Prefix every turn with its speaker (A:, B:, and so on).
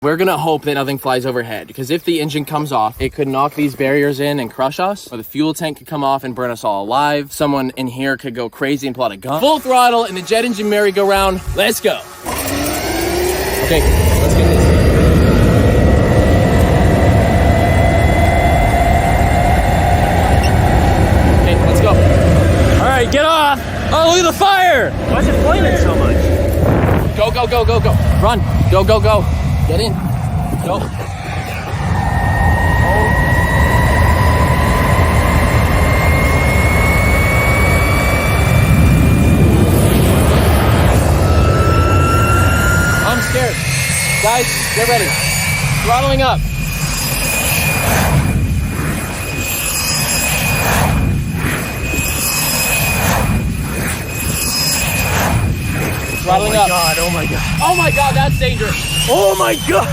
A: We're gonna hope that nothing flies overhead, because if the engine comes off, it could knock these barriers in and crush us, or the fuel tank could come off and burn us all alive. Someone in here could go crazy and pull out a gun. Full throttle in the jet engine merry-go-round. Let's go. Okay, let's get this. Okay, let's go. All right, get off. Oh, look at the fire.
B: Why is it flaming so much?
A: Go, go, go, go, go. Run. Go, go, go. Get in. Go. I'm scared. Guys, get ready. Throttling up. Throttling up.
B: Oh my god, oh my god.
A: Oh my god, that's dangerous.
B: Oh my god!